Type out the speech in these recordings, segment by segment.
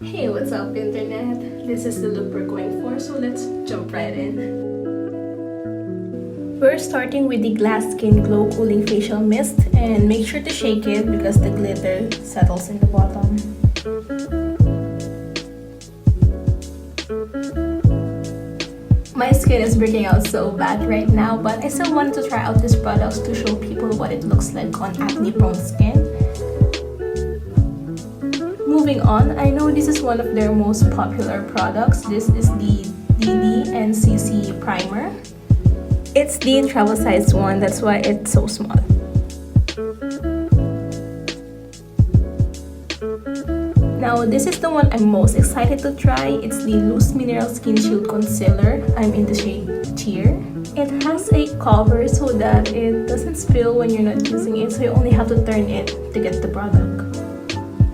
Hey, what's up internet? This is the look we're going for, so let's jump right in. We're starting with the Glass Skin Glow Cooling Facial Mist, and make sure to shake it because the glitter settles in the bottom. My skin is breaking out so bad right now, but I still wanted to try out these products to show people what it looks like on acne-prone skin. Moving on, I know this is one of their most popular products. This is the Ncc Primer. It's the travel size one, that's why it's so small. Now, this is the one I'm most excited to try. It's the Loose Mineral Skin Shield Concealer. I'm in the shade Cheer. It has a cover so that it doesn't spill when you're not using it, so you only have to turn it to get the product.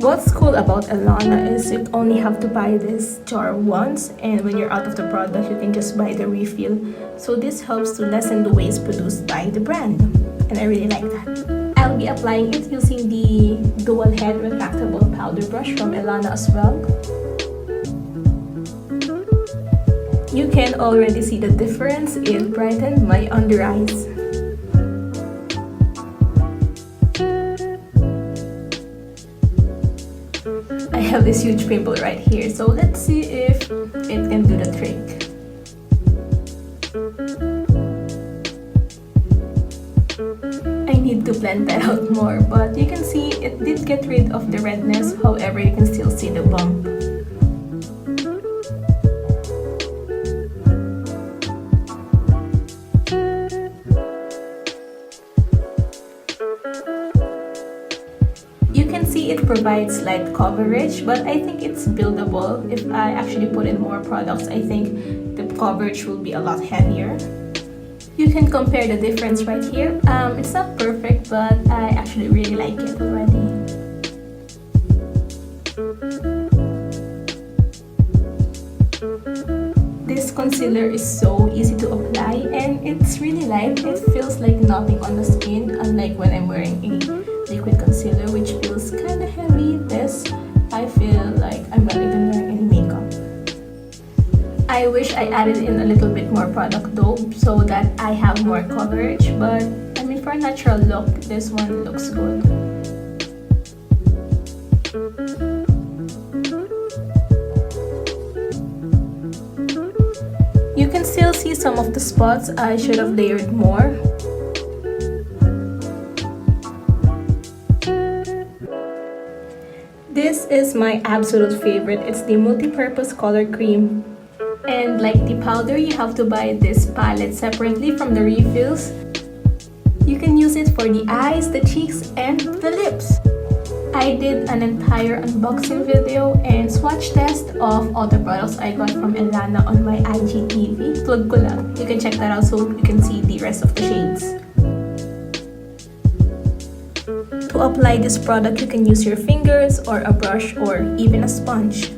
What's cool about Ellana is you only have to buy this jar once, and when you're out of the product, you can just buy the refill. So this helps to lessen the waste produced by the brand, and I really like that. I'll be applying it using the dual head retractable powder brush from Ellana as well. You can already see the difference. It brightened my under eyes. I have this huge pimple right here, so let's see if it can do the trick. I need to blend that out more, but you can see it did get rid of the redness, however you can still see the bump. You can see it provides light coverage, but I think it's buildable. If I actually put in more products, I think the coverage will be a lot heavier. You can compare the difference right here. It's not perfect, but I actually really like it already. This concealer is so easy to apply and it's really light. It feels like nothing on the skin, unlike when I'm wearing a liquid concealer which feels kind of heavy. This, I feel like I'm not even wearing any makeup. I wish I added in a little bit more product though, so that I have more coverage, but I mean, for a natural look, this one looks good. You can still see some of the spots. I should have layered more. This is my absolute favorite. It's the multi-purpose color cream. And like the powder, you have to buy this palette separately from the refills. You can use it for the eyes, the cheeks, and the lips. I did an entire unboxing video and swatch test of all the products I got from Ellana on my IGTV. Plug ko lang. You can check that out so you can see the rest of the shades. To apply this product, you can use your fingers or a brush or even a sponge.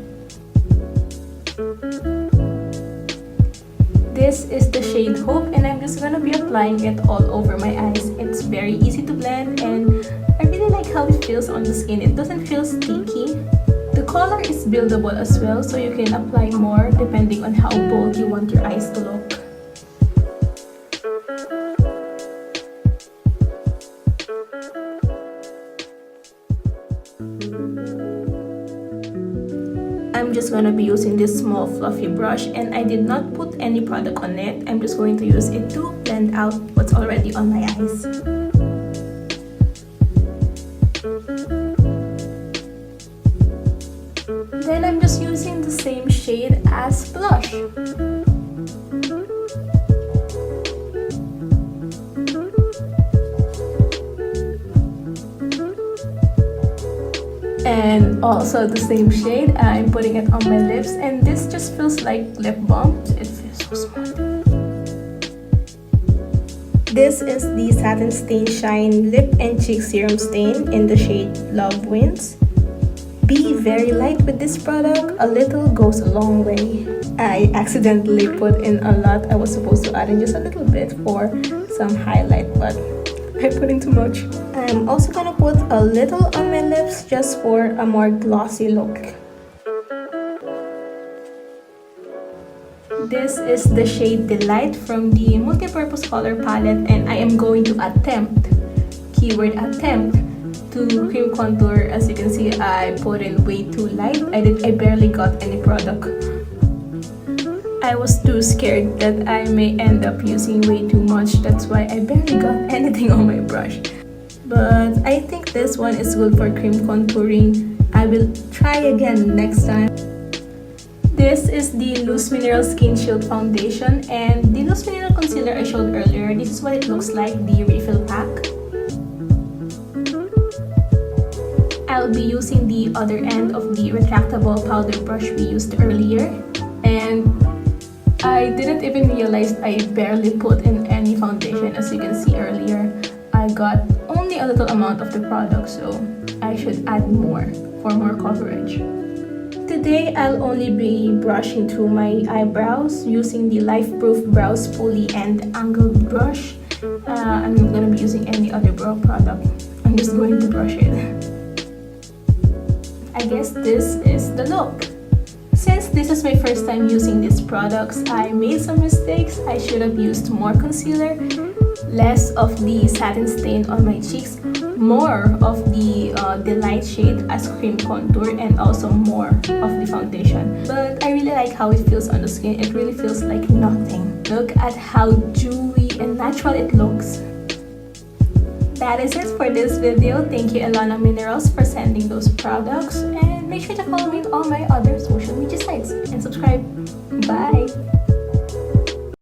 This is the shade Hope, and I'm just gonna be applying it all over my eyes. It's very easy to blend and I really like how it feels on the skin. It doesn't feel sticky. The color is buildable as well, so you can apply more depending on how bold you want your eyes to look. I'm just going to be using this small fluffy brush, and I did not put any product on it. I'm just going to use it to blend out what's already on my eyes. Then I'm just using the same shade as blush. And also the same shade, I'm putting it on my lips, and this just feels like lip balm. It feels so smooth. This is the Satin Stain Shine Lip and Cheek Serum Stain in the shade Love Wins. Be very light with this product. A little goes a long way. I accidentally put in a lot. I was supposed to add in just a little bit for some highlight, but I put in too much. I'm also gonna put a little on my lips just for a more glossy look. This is the shade Delight from the multi-purpose color palette, and I am going to attempt, keyword attempt, to cream contour. As you can see, I put in way too light. I barely got any product. I was too scared that I may end up using way too much. That's why I barely got anything on my brush. But I think this one is good for cream contouring. I will try again next time. This is the Loose Mineral Skin Shield Foundation and the Loose Mineral Concealer I showed earlier. This is what it looks like, the refill pack. I'll be using the other end of the retractable powder brush we used earlier. And I didn't even realize I barely put in any foundation. As you can see earlier, I got only a little amount of the product, so I should add more for more coverage. Today, I'll only be brushing through my eyebrows using the Life Proof Brow Spoolie and Angled Brush. I'm not going to be using any other brow product. I'm just going to brush it. I guess this is the look. Since this is my first time using these products, I made some mistakes. I should have used more concealer, less of the satin stain on my cheeks, more of the Delight shade as cream contour, and also more of the foundation. But I really like how it feels on the skin. It really feels like nothing. Look at how dewy and natural it looks. That is it for this video. Thank you, Ellana Minerals, for sending those products. And make sure to follow me on all my other social media sites and subscribe. Bye!